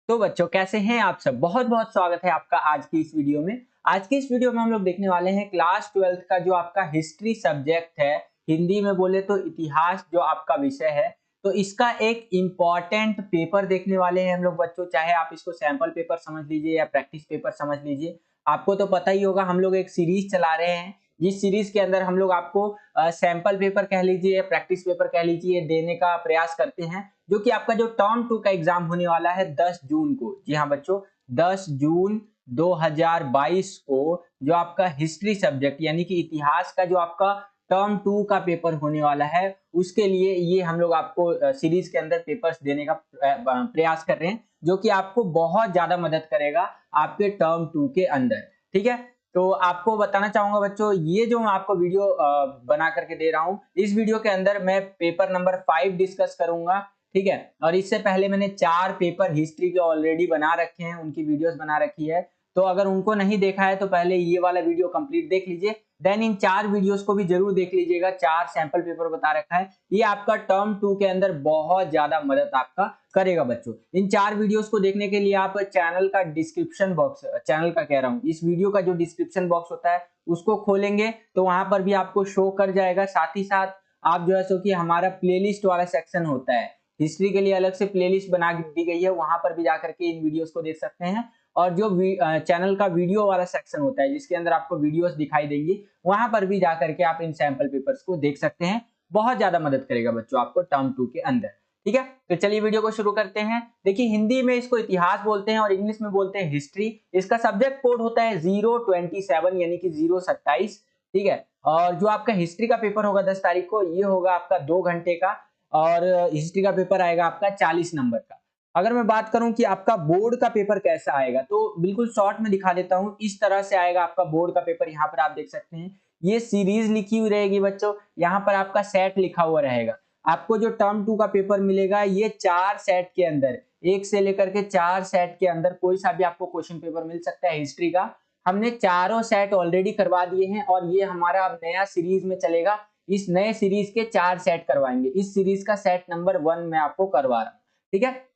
तो बच्चों कैसे हैं आप सब। बहुत बहुत स्वागत है आपका आज की इस वीडियो में। आज की इस वीडियो में हम लोग देखने वाले हैं क्लास 12th का जो आपका हिस्ट्री सब्जेक्ट है, हिंदी में बोले तो इतिहास जो आपका विषय है, तो इसका एक इम्पॉर्टेंट पेपर देखने वाले हैं हम लोग बच्चों। चाहे आप इसको सैंपल पेपर समझ लीजिए या प्रैक्टिस पेपर समझ लीजिए। आपको तो पता ही होगा हम लोग एक सीरीज चला रहे हैं, जिस सीरीज के अंदर हम लोग आपको सैंपल पेपर कह लीजिए या प्रैक्टिस पेपर कह लीजिए देने का प्रयास करते हैं, जो कि आपका जो टर्म 2 का एग्जाम होने वाला है 10 जून को। जी हाँ बच्चों, 10 जून 2022 को जो आपका हिस्ट्री सब्जेक्ट यानी कि इतिहास का जो आपका टर्म 2 का पेपर होने वाला है, उसके लिए ये हम लोग आपको सीरीज के अंदर पेपर्स देने का प्रयास कर रहे हैं, जो कि आपको बहुत ज्यादा मदद करेगा आपके टर्म 2 के अंदर। ठीक है, तो आपको बताना चाहूंगा बच्चों, ये जो मैं आपको वीडियो बना करके दे रहा हूँ, इस वीडियो के अंदर मैं पेपर नंबर 5 डिस्कस करूंगा। ठीक है, और इससे पहले मैंने 4 पेपर हिस्ट्री के ऑलरेडी बना रखे हैं, उनकी वीडियोस बना रखी है। तो अगर उनको नहीं देखा है तो पहले ये वाला वीडियो कंप्लीट देख लीजिए, देन इन 4 वीडियोस को भी जरूर देख लीजिएगा। 4 सैंपल पेपर बता रखा है, ये आपका टर्म 2 के अंदर बहुत ज्यादा मदद आपका करेगा बच्चों। इन 4 वीडियोस को देखने के लिए आप चैनल का डिस्क्रिप्शन बॉक्स, चैनल का कह रहा हूँ, इस वीडियो का जो डिस्क्रिप्शन बॉक्स होता है उसको खोलेंगे तो वहां पर भी आपको शो कर जाएगा। साथ ही साथ आप जो है सो कि हमारा प्लेलिस्ट वाला सेक्शन होता है, हिस्ट्री के लिए अलग से प्लेलिस्ट बना दी गई है, वहां पर भी जाकर के इन वीडियोस को देख सकते हैं। और जो चैनल का वीडियो वाला सेक्शन होता है, जिसके अंदर आपको वीडियोस दिखाई देंगी, वहां पर भी जाकर के आप इन सैंपल पेपर्स को देख सकते हैं। बहुत ज्यादा मदद करेगा बच्चों आपको टर्म 2 के अंदर। ठीक है, तो चलिए वीडियो को शुरू करते हैं। देखिए, हिंदी में इसको इतिहास बोलते हैं और इंग्लिश में बोलते हैं हिस्ट्री। इसका सब्जेक्ट कोड होता है 027 यानी कि 027। ठीक है, और जो आपका हिस्ट्री का पेपर होगा 10 तारीख को, ये होगा आपका 2 घंटे का, और हिस्ट्री का पेपर आएगा आपका 40 नंबर का। अगर मैं बात करूं कि आपका बोर्ड का पेपर कैसा आएगा, तो बिल्कुल शॉर्ट में दिखा देता हूं। इस तरह से आएगा आपका बोर्ड का पेपर। यहाँ पर आप देख सकते हैं, ये सीरीज लिखी हुई रहेगी बच्चों, यहाँ पर आपका सेट लिखा हुआ रहेगा। आपको जो टर्म 2 का पेपर मिलेगा, ये 4 सेट के अंदर, 1 से लेकर के 4 सेट के अंदर कोई सा भी आपको क्वेश्चन पेपर मिल सकता है हिस्ट्री का। हमने चारों सेट ऑलरेडी करवा दिए हैं और ये हमारा अब नया सीरीज में चलेगा। इस नए सीरीज के 4 सेट करवाएंगे। इस सीरीज का सेट नंबर 1 मैं आपको करवा रहा हूँ। ठीक है,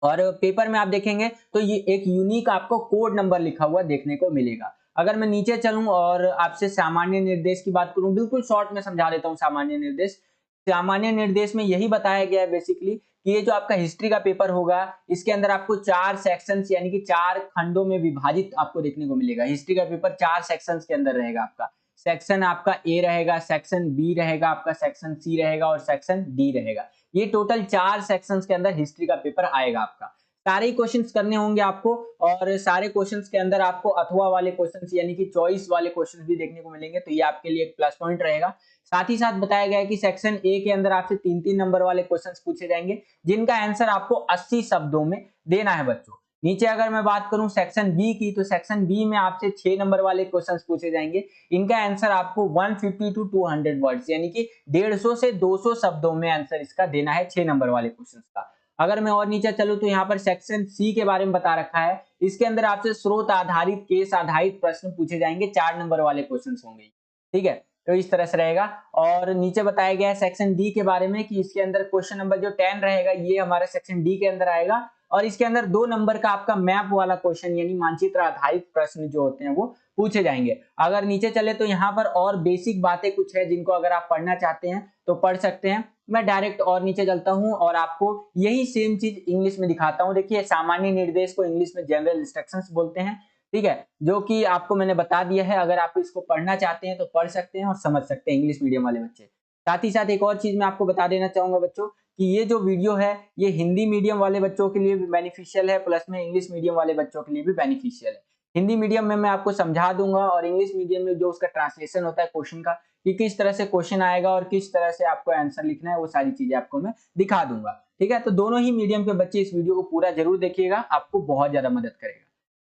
और पेपर में आप देखेंगे तो ये एक यूनिक आपको कोड नंबर लिखा हुआ देखने को मिलेगा। अगर मैं नीचे चलूं और आपसे सामान्य निर्देश की बात करूं, बिल्कुल शॉर्ट में समझा देता हूं। सामान्य निर्देश, सामान्य निर्देश में यही बताया गया है बेसिकली कि ये जो आपका हिस्ट्री का पेपर होगा, इसके अंदर आपको 4 सेक्शंस यानी कि 4 खंडों में विभाजित आपको देखने को मिलेगा। हिस्ट्री का पेपर 4 सेक्शंस के अंदर रहेगा आपका। सेक्शन आपका ए रहेगा, सेक्शन बी रहेगा, आपका सेक्शन सी रहेगा और सेक्शन डी रहेगा। ये टोटल 4 सेक्शंस के अंदर हिस्ट्री का पेपर आएगा आपका। सारे ही क्वेश्चंस करने होंगे आपको, और सारे क्वेश्चंस के अंदर आपको अथवा वाले क्वेश्चंस यानी कि चॉइस वाले क्वेश्चंस भी देखने को मिलेंगे, तो ये आपके लिए एक प्लस पॉइंट रहेगा। साथ ही साथ बताया गया है कि सेक्शन ए के अंदर आपसे 3-3 नंबर वाले क्वेश्चंस पूछे जाएंगे, जिनका आंसर आपको 80 शब्दों में देना है बच्चों। नीचे अगर मैं बात करूं सेक्शन बी की, तो सेक्शन बी में आपसे 6 नंबर वाले क्वेश्चंस पूछे जाएंगे। इनका आंसर आपको 150 टू 200 वर्ड्स यानी कि 150 से 200 शब्दों में आंसर इसका देना है 6 नंबर वाले क्वेश्चंस का। अगर मैं और नीचे चलूं तो यहाँ पर सेक्शन सी के बारे में बता रखा है। इसके अंदर आपसे स्रोत आधारित, केस आधारित प्रश्न पूछे जाएंगे, 4 नंबर वाले क्वेश्चंस होंगे। ठीक है, तो इस तरह से रहेगा। और नीचे बताया गया है सेक्शन डी के बारे में कि इसके अंदर क्वेश्चन नंबर जो 10 रहेगा, ये हमारा सेक्शन डी के अंदर आएगा, और इसके अंदर 2 नंबर का आपका मैप वाला क्वेश्चन यानी मानचित्र आधारित प्रश्न जो होते हैं वो पूछे जाएंगे। अगर नीचे चले तो यहाँ पर और बेसिक बातें कुछ है, जिनको अगर आप पढ़ना चाहते हैं तो पढ़ सकते हैं। मैं डायरेक्ट और नीचे चलता हूँ और आपको यही सेम चीज इंग्लिश में दिखाता हूँ। देखिए, सामान्य निर्देश को इंग्लिश में जनरल इंस्ट्रक्शंस बोलते हैं। ठीक है, जो कि आपको मैंने बता दिया है। अगर आप इसको पढ़ना चाहते हैं तो पढ़ सकते हैं और समझ सकते हैं इंग्लिश मीडियम वाले बच्चे। साथ ही साथ एक और चीज मैं आपको बता देना चाहूंगा बच्चों, कि ये जो वीडियो है ये हिंदी मीडियम वाले बच्चों के लिए भी बेनिफिशियल है, प्लस में इंग्लिश मीडियम वाले बच्चों के लिए भी बेनिफिशियल है। हिंदी मीडियम में मैं आपको समझा दूंगा, और इंग्लिश मीडियम में जो उसका ट्रांसलेशन होता है क्वेश्चन का, कि किस तरह से क्वेश्चन आएगा और किस तरह से आपको आंसर लिखना है, वो सारी चीजें आपको मैं दिखा दूंगा। ठीक है, तो दोनों ही मीडियम के बच्चे इस वीडियो को पूरा जरूर देखिएगा, आपको बहुत ज्यादा मदद करेगा।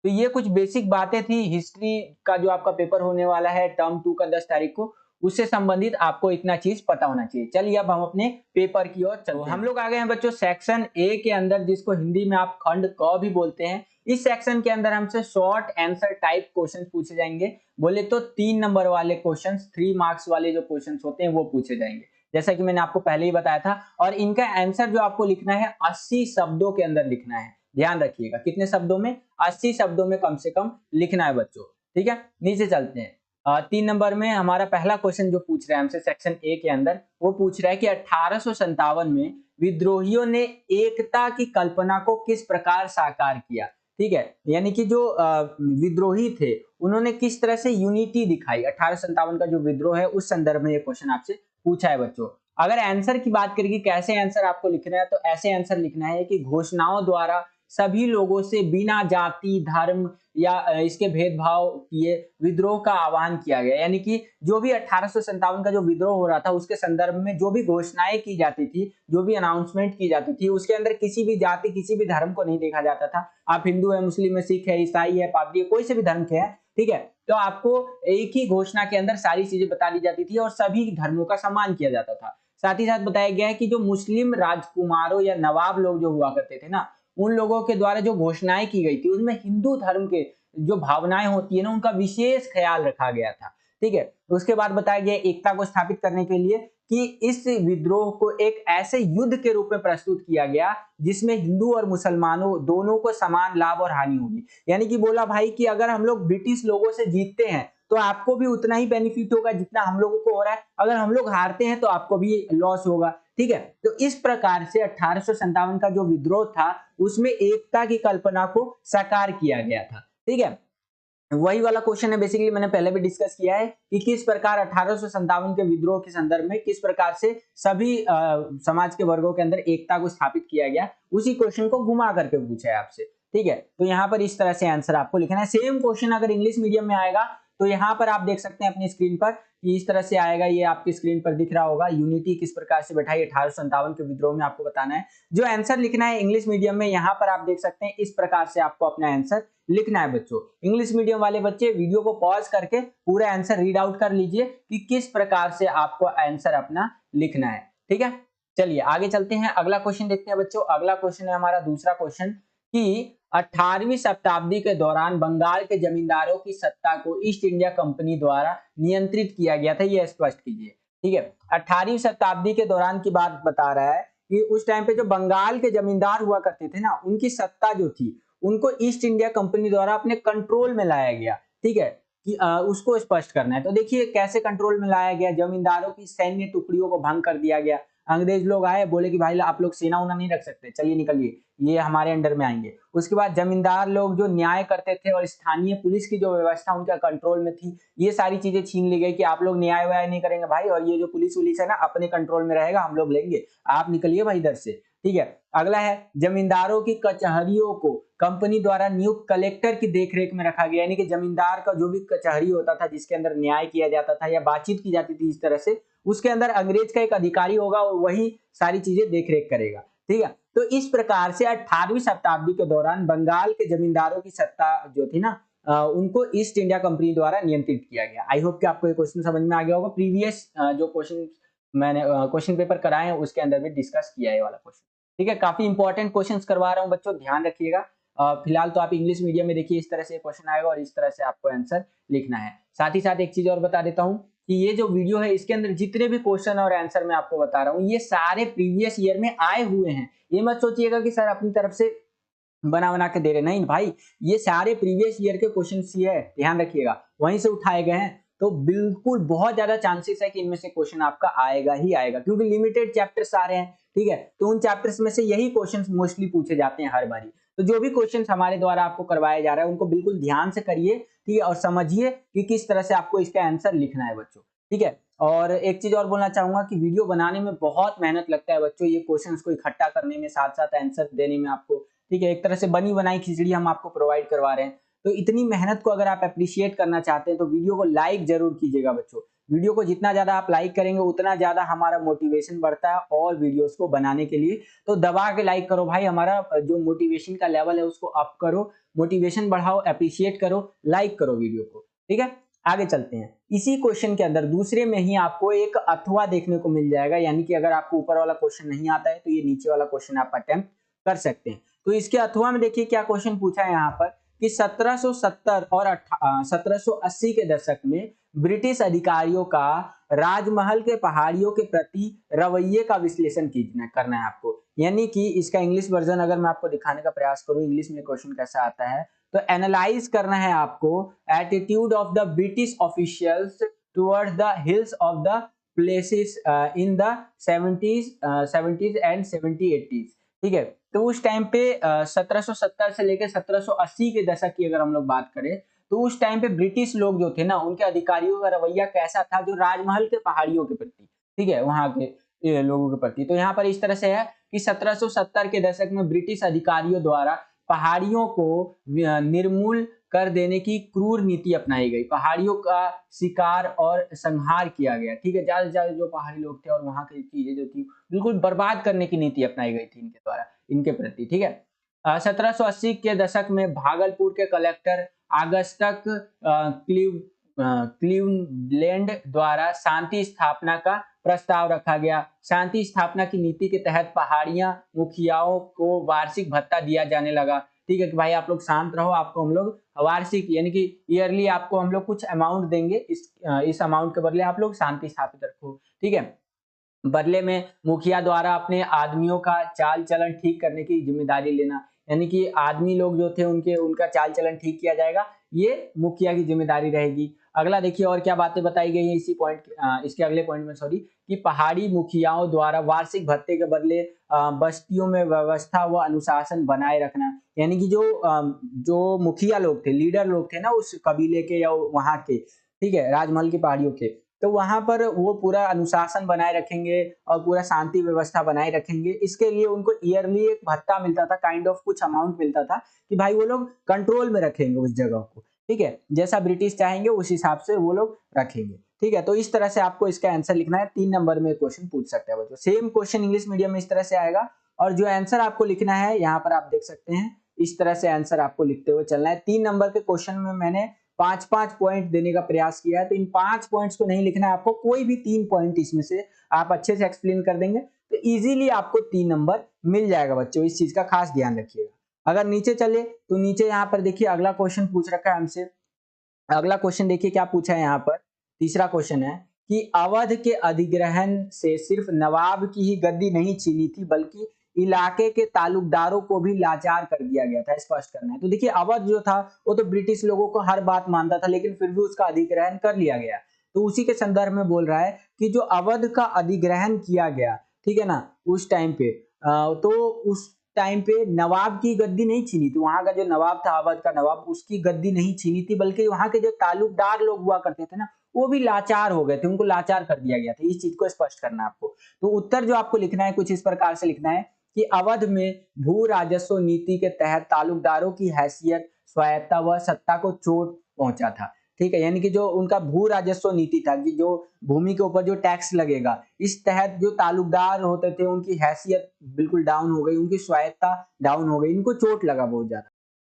तो ये कुछ बेसिक बातें थी हिस्ट्री का जो आपका पेपर होने वाला है टर्म 2 का 10 तारीख को, उससे संबंधित आपको इतना चीज पता होना चाहिए। चलिए अब हम अपने पेपर की ओर चलते हैं। हम लोग आ गए हैं बच्चों सेक्शन ए के अंदर, जिसको हिंदी में आप खंड क भी बोलते हैं। इस सेक्शन के अंदर हमसे शॉर्ट आंसर टाइप क्वेश्चन पूछे जाएंगे। बोले तो 3 नंबर वाले क्वेश्चन, 3 मार्क्स वाले जो क्वेश्चन होते हैं वो पूछे जाएंगे, जैसा कि मैंने आपको पहले ही बताया था। और इनका आंसर जो आपको लिखना है 80 शब्दों के अंदर लिखना है। ध्यान रखिएगा कितने शब्दों में, 80 शब्दों में कम से कम लिखना है बच्चों। ठीक है, नीचे चलते हैं। 3 नंबर में हमारा पहला क्वेश्चन जो पूछ रहा है हमसे सेक्शन ए के अंदर, वो पूछ रहा है कि 1857 में विद्रोहियों ने एकता की कल्पना को किस प्रकार साकार किया। ठीक है, यानी कि जो विद्रोही थे उन्होंने किस तरह से यूनिटी दिखाई। 1857 का जो विद्रोह है उस संदर्भ में ये क्वेश्चन आपसे पूछा है बच्चों। अगर आंसर की बात करें कि कैसे आंसर आपको लिखना है, तो ऐसे आंसर लिखना है कि घोषणाओं द्वारा सभी लोगों से बिना जाति धर्म या इसके भेदभाव किए विद्रोह का आह्वान किया गया। यानी कि जो भी 1857 का जो विद्रोह हो रहा था उसके संदर्भ में जो भी घोषणाएं की जाती थी, जो भी अनाउंसमेंट की जाती थी, उसके अंदर किसी भी जाति किसी भी धर्म को नहीं देखा जाता था। आप हिंदू है, मुस्लिम है, सिख है, ईसाई है, पादरी है, कोई से भी धर्म के हैं, ठीक है, तो आपको एक ही घोषणा के अंदर सारी चीजें बता दी जाती थी और सभी धर्मों का सम्मान किया जाता था। साथ ही साथ बताया गया है कि जो मुस्लिम राजकुमारों या नवाब लोग जो हुआ करते थे ना, उन लोगों के द्वारा जो घोषणाएं की गई थी उसमें हिंदू धर्म के जो भावनाएं होती है ना उनका विशेष ख्याल रखा गया था। ठीक है, उसके बाद बताया गया एकता को स्थापित करने के लिए कि इस विद्रोह को एक ऐसे युद्ध के रूप में प्रस्तुत किया गया जिसमें हिंदू और मुसलमानों दोनों को समान लाभ और हानि होगी। यानी कि बोला भाई कि अगर हम लोग ब्रिटिश लोगों से जीतते हैं तो आपको भी उतना ही बेनिफिट होगा जितना हम लोगों को हो रहा है, अगर हम लोग हारते हैं तो आपको भी लॉस होगा। ठीक है, तो इस प्रकार से 1857 का जो विद्रोह था उसमें एकता की कल्पना को साकार किया गया था। ठीक है, वही वाला क्वेश्चन है बेसिकली, मैंने पहले भी डिस्कस किया है कि किस प्रकार 1857 के विद्रोह के संदर्भ में किस प्रकार से सभी समाज के वर्गों के अंदर एकता को स्थापित किया गया, उसी क्वेश्चन को घुमा करके पूछा है आपसे। ठीक है, तो यहाँ पर इस तरह से आंसर आपको लिखना है। सेम क्वेश्चन अगर इंग्लिश मीडियम में आएगा तो यहाँ पर आप देख सकते हैं अपनी स्क्रीन पर कि इस तरह से आएगा, ये आपकी स्क्रीन पर दिख रहा होगा, यूनिटी किस प्रकार से बैठाई 1857 के विद्रोह में, आपको बताना है। जो आंसर लिखना है इंग्लिश मीडियम में, यहाँ पर आप देख सकते हैं इस प्रकार से आपको अपना आंसर लिखना है बच्चों। इंग्लिश मीडियम वाले बच्चे वीडियो को पॉज करके पूरा आंसर रीड आउट कर लीजिए कि किस प्रकार से आपको आंसर अपना लिखना है। ठीक है, चलिए आगे चलते हैं, अगला क्वेश्चन देखते हैं बच्चों। अगला क्वेश्चन है हमारा दूसरा क्वेश्चन कि 18वीं शताब्दी के दौरान बंगाल के जमींदारों की सत्ता को ईस्ट इंडिया कंपनी द्वारा नियंत्रित किया गया था, ये स्पष्ट कीजिए। ठीक है, 18वीं शताब्दी के दौरान की बात बता रहा है कि उस टाइम पे जो बंगाल के जमींदार हुआ करते थे ना, उनकी सत्ता जो थी उनको ईस्ट इंडिया कंपनी द्वारा अपने कंट्रोल में लाया गया। ठीक है, कि उसको स्पष्ट करना है। तो देखिए कैसे कंट्रोल में लाया गया, जमींदारों की सैन्य टुकड़ियों को भंग कर दिया गया। अंग्रेज लोग आए, बोले कि भाई आप लोग सेना उना नहीं रख सकते, चलिए निकलिए, ये हमारे अंडर में आएंगे। उसके बाद जमींदार लोग जो न्याय करते थे और स्थानीय पुलिस की जो व्यवस्था उनके कंट्रोल में थी, ये सारी चीजें छीन ली गई कि आप लोग न्याय व्याय नहीं करेंगे भाई, और ये जो पुलिस उलिस है ना अपने कंट्रोल में रहेगा, हम लोग लेंगे, आप निकलिए भाई इधर से। ठीक है, अगला है जमींदारों की कचहरियों को कंपनी द्वारा नियुक्त कलेक्टर की देखरेख में रखा गया। यानी कि जमींदार का जो भी कचहरी होता था जिसके अंदर न्याय किया जाता था या बातचीत की जाती थी इस तरह से, उसके अंदर अंग्रेज का एक अधिकारी होगा और वही सारी चीजें देखरेख करेगा। ठीक है, तो इस प्रकार से 18वीं शताब्दी के दौरान बंगाल के जमींदारों की सत्ता जो थी ना, उनको ईस्ट इंडिया कंपनी द्वारा नियंत्रित किया गया। आई होप कि आपको ये क्वेश्चन समझ में आ गया होगा। प्रीवियस जो क्वेश्चन मैंने क्वेश्चन पेपर कराए हैं उसके अंदर भी डिस्कस किया है ये वाला क्वेश्चन। ठीक है, काफी इंपॉर्टेंट क्वेश्चंस करवा रहा हूं बच्चों, ध्यान रखिएगा। फिलहाल तो आप इंग्लिश मीडियम में देखिए इस तरह से क्वेश्चन आएगा और इस तरह से आपको आंसर लिखना है। साथ ही साथ एक चीज और बता देता हूं कि ये जो वीडियो है इसके अंदर जितने भी क्वेश्चन और आंसर मैं आपको बता रहा हूँ ये सारे प्रीवियस ईयर में आए हुए हैं। ये मत सोचिएगा कि सर अपनी तरफ से बना बना के दे रहे, नहीं भाई, ये सारे प्रीवियस ईयर के क्वेश्चन ही है, ध्यान रखिएगा, वहीं से उठाए गए हैं। तो बिल्कुल बहुत ज्यादा चांसेस है कि इनमें से क्वेश्चन आपका आएगा ही आएगा, क्योंकि लिमिटेड चैप्टर्स आ रहे हैं। ठीक है, तो उन चैप्टर्स में से यही क्वेश्चन मोस्टली पूछे जाते हैं हर बारी। तो जो भी क्वेश्चन हमारे द्वारा आपको करवाया जा रहा है उनको बिल्कुल ध्यान से करिए, ठीक है, और समझिए कि किस तरह से आपको इसका आंसर लिखना है बच्चों। ठीक है, और एक चीज और बोलना चाहूंगा कि वीडियो बनाने में बहुत मेहनत लगता है बच्चों, ये क्वेश्चंस को इकट्ठा करने में, साथ साथ आंसर देने में आपको। ठीक है, एक तरह से बनी बनाई खिचड़ी हम आपको प्रोवाइड करवा रहे हैं। तो इतनी मेहनत को अगर आप अप्रिशिएट करना चाहते हैं तो वीडियो को लाइक जरूर कीजिएगा बच्चों। वीडियो को जितना ज्यादा आप लाइक करेंगे उतना ज्यादा हमारा मोटिवेशन बढ़ता है और वीडियोस को बनाने के लिए। तो दबा के लाइक करो भाई, हमारा जो मोटिवेशन का लेवल है उसको अप करो, मोटिवेशन बढ़ाओ, अप्रिशिएट करो, लाइक करो वीडियो को। ठीक है, आगे चलते हैं। इसी क्वेश्चन के अंदर दूसरे में ही आपको एक अथवा देखने को मिल जाएगा, यानी कि अगर आपको ऊपर वाला क्वेश्चन नहीं आता है तो ये नीचे वाला क्वेश्चन आप अटेम्प्ट कर सकते हैं। तो इसके अथवा में देखिए क्या क्वेश्चन पूछा है यहाँ पर कि 1770 और 1780 के दशक में ब्रिटिश अधिकारियों का राजमहल के पहाड़ियों के प्रति रवैये का विश्लेषण करना है आपको। यानी कि इसका इंग्लिश वर्जन अगर मैं आपको दिखाने का प्रयास करूं, इंग्लिश में क्वेश्चन कैसा आता है, तो एनालाइज करना है आपको attitude of the British officials towards the hills of the places in the 70s and 70-80s। ठीक है, तो उस टाइम पे 1770 से लेकर 1780 के दशक की अगर हम लोग बात करें, तो उस टाइम पे ब्रिटिश लोग जो थे ना, उनके अधिकारियों का रवैया कैसा था जो राजमहल के पहाड़ियों के प्रति, ठीक है, वहां के लोगों के प्रति। तो यहाँ पर इस तरह से है कि 1770 के दशक में ब्रिटिश अधिकारियों द्वारा पहाड़ियों को निर्मूल कर देने की क्रूर नीति अपनाई गई, पहाड़ियों का शिकार और संहार किया गया। ठीक है, ज्यादा से ज्यादा जो पहाड़ी लोग थे और वहां की चीजें जो थी बिल्कुल बर्बाद करने की नीति अपनाई गई थी इनके द्वारा, इनके प्रति। ठीक है, 1780 के दशक में भागलपुर के कलेक्टर आगस्तक क्लीवलैंड द्वारा शांति स्थापना का प्रस्ताव रखा गया। शांति स्थापना की नीति के तहत पहाड़ियां मुखियाओं को वार्षिक भत्ता दिया जाने लगा। ठीक है कि भाई आप लोग शांत रहो, आपको हम लोग वार्षिक यानी कि ईयरली आपको हम लोग कुछ अमाउंट देंगे, इस अमाउंट के बदले आप लोग शांति स्थापित रखो। ठीक है, बदले में मुखिया द्वारा अपने आदमियों का चाल चलन ठीक करने की जिम्मेदारी लेना, यानी कि आदमी लोग जो थे उनका चाल चलन ठीक किया जाएगा, ये मुखिया की जिम्मेदारी रहेगी। अगला देखिए और क्या बातें बताई गई है इसी पॉइंट, इसके अगले पॉइंट में सॉरी, कि पहाड़ी मुखियाओं द्वारा वार्षिक भत्ते के बदले बस्तियों में व्यवस्था व अनुशासन बनाए रखना, यानी कि जो मुखिया लोग थे, लीडर लोग थे ना उस कबीले के या वहां के, ठीक है, राजमहल की पहाड़ियों के, तो वहां पर वो पूरा अनुशासन बनाए रखेंगे और पूरा शांति व्यवस्था बनाए रखेंगे। इसके लिए उनको ईयरली एक भत्ता मिलता था, काइंड ऑफ कुछ अमाउंट मिलता था कि भाई वो लोग कंट्रोल में रखेंगे उस जगह को। ठीक है, जैसा ब्रिटिश चाहेंगे उस हिसाब से वो लोग रखेंगे। ठीक है, तो इस तरह से आपको इसका आंसर लिखना है। 3 नंबर में क्वेश्चन पूछ सकते हैं बच्चों। सेम क्वेश्चन इंग्लिश मीडियम में इस तरह से आएगा और जो आंसर आपको लिखना है यहाँ पर आप देख सकते हैं, इस तरह से आंसर आपको लिखते हुए चलना है। 3 नंबर के क्वेश्चन में मैंने 5-5 पॉइंट देने का प्रयास किया है, तो इन 5 पॉइंट्स को नहीं लिखना है आपको, कोई भी 3 पॉइंट इसमें से आप अच्छे से एक्सप्लेन कर देंगे तो इजीली आपको 3 नंबर मिल जाएगा बच्चों। इस चीज का खास ध्यान रखिएगा। अगर नीचे चले तो नीचे यहाँ पर देखिए अगला क्वेश्चन पूछ रखा है हमसे। अगला क्वेश्चन देखिए क्या पूछा है यहाँ पर, तीसरा क्वेश्चन है कि अवध के अधिग्रहण से सिर्फ नवाब की ही गद्दी नहीं छीनी थी बल्कि इलाके के तालुकदारों को भी लाचार कर दिया गया था, स्पष्ट करना है। तो देखिए अवध जो था वो तो ब्रिटिश लोगों को हर बात मानता था, लेकिन फिर भी उसका अधिग्रहण कर लिया गया। तो उसी के संदर्भ में बोल रहा है कि जो अवध का अधिग्रहण किया गया, ठीक है ना, उस टाइम पे तो उस टाइम पे नवाब की गद्दी नहीं छीनी थी, वहां का जो नवाब था अवध का नवाब, उसकी गद्दी नहीं छीनी थी, बल्कि वहां के जो तालुकदार लोग हुआ करते थे ना, वो भी लाचार हो गए थे, उनको लाचार कर दिया गया था। इस चीज को स्पष्ट करना है आपको। तो उत्तर जो आपको लिखना है कुछ इस प्रकार से लिखना है कि अवध में भू राजस्व नीति के तहत तालुकदारों की हैसियत, स्वायत्ता व सत्ता को चोट पहुंचा था। ठीक है, यानी कि जो उनका भू राजस्व नीति था कि जो भूमि के ऊपर जो टैक्स लगेगा, इस तहत जो तालुकदार होते थे उनकी हैसियत बिल्कुल डाउन हो गई, उनकी स्वायत्ता डाउन हो गई, इनको चोट लगा बहुत ज्यादा।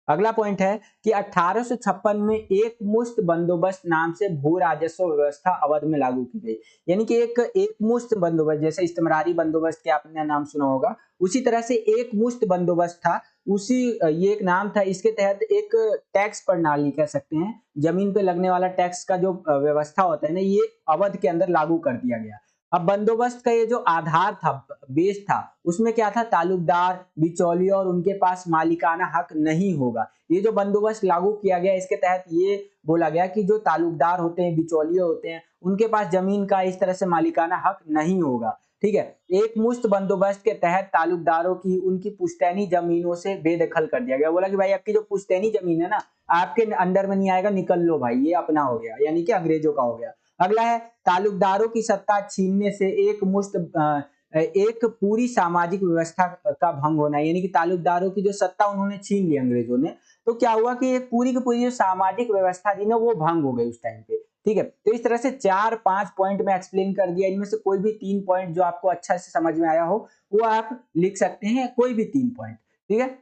अगला पॉइंट है कि 1856 में एक मुश्त बंदोबस्त नाम से भू राजस्व व्यवस्था अवध में लागू की गई। यानी कि एक मुश्त बंदोबस्त, जैसे इस्तेमरारी बंदोबस्त के आपने नाम सुना होगा, उसी तरह से एक मुश्त बंदोबस्त था, उसी ये एक नाम था। इसके तहत एक टैक्स प्रणाली कह सकते हैं, जमीन पे लगने वाला टैक्स का जो व्यवस्था होता है ना, ये अवध के अंदर लागू कर दिया गया। अब बंदोबस्त का ये जो आधार था, बेस था, उसमें क्या था, तालुकदार, बिचौलिया और उनके पास मालिकाना हक नहीं होगा। ये जो बंदोबस्त लागू किया गया, इसके तहत ये बोला गया कि जो तालुकदार होते हैं, बिचौलिए होते हैं, उनके पास जमीन का इस तरह से मालिकाना हक नहीं होगा। ठीक है, एक मुश्त बंदोबस्त के तहत तालुकदारों की उनकी पुश्तैनी जमीनों से बेदखल कर दिया गया। बोला कि भाई आपकी जो पुश्तैनी जमीन है ना, आपके अंडर में नहीं आएगा, निकल लो भाई, ये अपना हो गया, यानी कि अंग्रेजों का हो गया। अगला है तालुकदारों की सत्ता छीनने से एक पूरी सामाजिक व्यवस्था का भंग होना, यानी कि तालुकदारों की जो सत्ता उन्होंने छीन ली अंग्रेजों ने, तो क्या हुआ कि एक पूरी की पूरी जो सामाजिक व्यवस्था थी ना, वो भंग हो गई उस टाइम पे। ठीक है, तो इस तरह से 4-5 पॉइंट में एक्सप्लेन कर दिया। इनमें से कोई भी 3 पॉइंट जो आपको अच्छा से समझ में आया हो वो आप लिख सकते हैं, कोई भी 3 पॉइंट। ठीक है,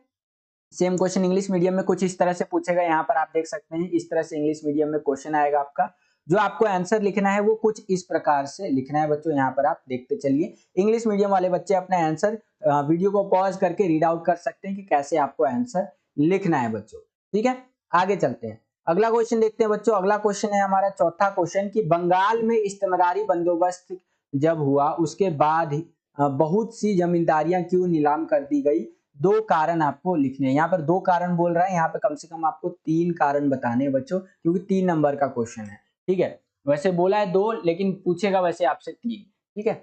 सेम क्वेश्चन इंग्लिश मीडियम में कुछ इस तरह से पूछेगा, यहाँ पर आप देख सकते हैं, इस तरह से इंग्लिश मीडियम में क्वेश्चन आएगा आपका। जो आपको आंसर लिखना है वो कुछ इस प्रकार से लिखना है बच्चों, यहाँ पर आप देखते चलिए। इंग्लिश मीडियम वाले बच्चे अपना आंसर वीडियो को पॉज करके रीड आउट कर सकते हैं कि कैसे आपको आंसर लिखना है बच्चों। ठीक है, आगे चलते हैं, अगला क्वेश्चन देखते हैं बच्चों। अगला क्वेश्चन है हमारा चौथा क्वेश्चन कि बंगाल में इस्तेमरारी बंदोबस्त जब हुआ उसके बाद बहुत सी जमींदारियां क्यों नीलाम कर दी गई, 2 कारण आपको लिखने हैं। यहाँ पर 2 कारण बोल रहा है, यहाँ पे कम से कम आपको 3 कारण बताने हैं बच्चों, क्योंकि 3 नंबर का क्वेश्चन है। ठीक है, वैसे बोला है 2 लेकिन पूछेगा वैसे आपसे 3। ठीक है,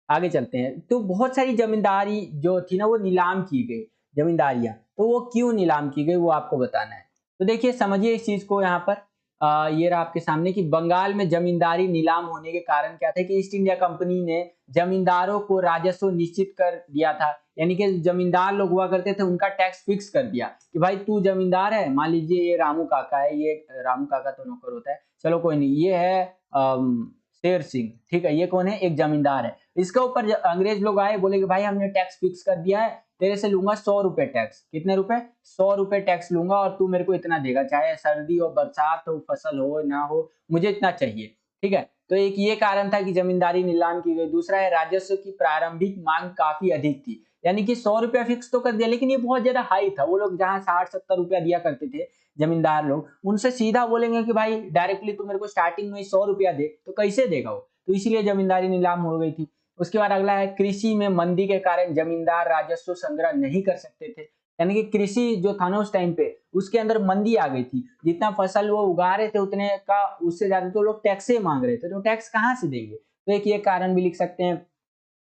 आगे चलते हैं। तो बहुत सारी जमींदारी जो थी ना वो नीलाम की गई, जमींदारियां, तो वो क्यों नीलाम की गई वो आपको बताना है। तो देखिए समझिए इस चीज को। यहाँ पर ये रहा आपके सामने कि बंगाल में जमींदारी नीलाम होने के कारण क्या थे कि ईस्ट इंडिया कंपनी ने जमींदारों को राजस्व निश्चित कर दिया था। यानी कि जमींदार लोग हुआ करते थे, उनका टैक्स फिक्स कर दिया कि भाई तू जमींदार है, मान लीजिए ये रामू काका है, ये रामू काका तो नौकर होता है, चलो कोई नहीं, ये है शेर सिंह। ठीक है, ये कौन है, एक जमींदार है। इसके ऊपर अंग्रेज लोग आए, बोले कि भाई हमने टैक्स फिक्स कर दिया है, तेरे से लूंगा 100 रुपए टैक्स। कितने रुपए, 100 रुपए टैक्स लूंगा और तू मेरे को इतना देगा, चाहे सर्दी हो, बरसात हो, फसल हो ना हो, मुझे इतना चाहिए। ठीक है, तो एक ये कारण था कि जमींदारी नीलाम की गई। दूसरा है राजस्व की प्रारंभिक मांग काफी अधिक थी, यानी कि 100 रुपया फिक्स तो कर दिया लेकिन ये बहुत ज्यादा हाई था। वो लोग जहां 60-70 रुपया दिया करते थे जमींदार लोग, उनसे सीधा बोलेंगे कि भाई डायरेक्टली तू मेरे को स्टार्टिंग में 100 रुपया दे, तो कैसे देगा वो, तो इसीलिए जमींदारी नीलाम हो गई थी। उसके बाद अगला है कृषि में मंदी के कारण जमींदार राजस्व संग्रह नहीं कर सकते थे। यानी कि कृषि जो था ना उस टाइम पे, उसके अंदर मंदी आ गई थी, जितना फसल वो उगा रहे थे उतने का उससे ज्यादा तो लोग टैक्स मांग रहे थे, तो टैक्स कहाँ से देंगे, तो एक ये कारण भी लिख सकते हैं।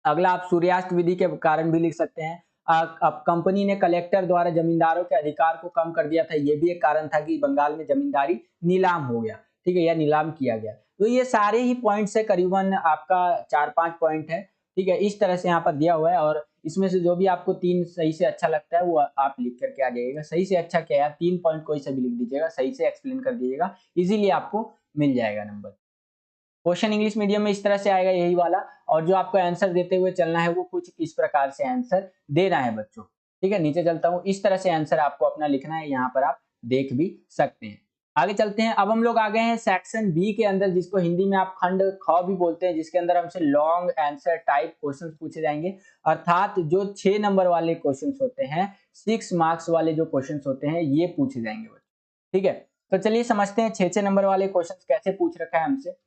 अगला आप सूर्यास्त विधि के कारण भी लिख सकते हैं। अब कंपनी ने कलेक्टर द्वारा जमींदारों के अधिकार को कम कर दिया था, ये भी एक कारण था कि बंगाल में जमींदारी नीलाम हो गया। ठीक है, या नीलाम किया गया। तो ये सारे ही पॉइंट्स है, करीबन आपका 4-5 पॉइंट है। ठीक है, इस तरह से यहाँ पर दिया हुआ है और इसमें से जो भी आपको 3 सही से अच्छा लगता है वो आप लिख करके आ जाइएगा। सही से अच्छा क्या है, 3 पॉइंट कोई से भी लिख दीजिएगा, सही से एक्सप्लेन कर दीजिएगा, इजीली आपको मिल जाएगा नंबर। क्वेश्चन इंग्लिश मीडियम में इस तरह से आएगा यही वाला, और जो आपको आंसर देते हुए चलना है वो कुछ इस प्रकार से आंसर देना है बच्चों। ठीक है, नीचे चलता हूं, इस तरह से आंसर आपको अपना लिखना है, यहाँ पर आप देख भी सकते हैं। आगे चलते हैं। अब हम लोग आ गए हैं सेक्शन बी के अंदर, जिसको हिंदी में आप खंड ख भी बोलते हैं, जिसके अंदर हमसे लॉन्ग आंसर टाइप क्वेश्चंस पूछे जाएंगे। अर्थात जो 6 नंबर वाले क्वेश्चंस होते हैं, 6 मार्क्स वाले जो क्वेश्चंस होते हैं, ये पूछे जाएंगे बच्चों। ठीक है, तो चलिए समझते हैं 6-6 नंबर वाले क्वेश्चंस कैसे पूछ रखा है हमसे।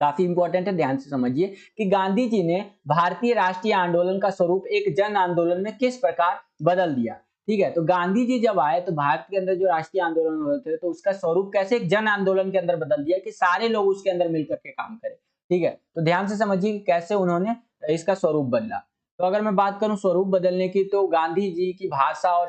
काफी इंपॉर्टेंट है, ध्यान से समझिए कि गांधी जी ने भारतीय राष्ट्रीय आंदोलन का स्वरूप एक जन आंदोलन में किस प्रकार बदल दिया। ठीक है, तो गांधी जी जब आए तो भारत के अंदर जो राष्ट्रीय आंदोलन होते थे तो उसका स्वरूप कैसे एक जन आंदोलन के अंदर बदल दिया कि सारे लोग उसके अंदर मिलकर के काम करें। ठीक है, तो ध्यान से समझिए कि कैसे उन्होंने इसका स्वरूप बदला। तो अगर मैं बात करूं स्वरूप बदलने की, तो गांधी जी की भाषा और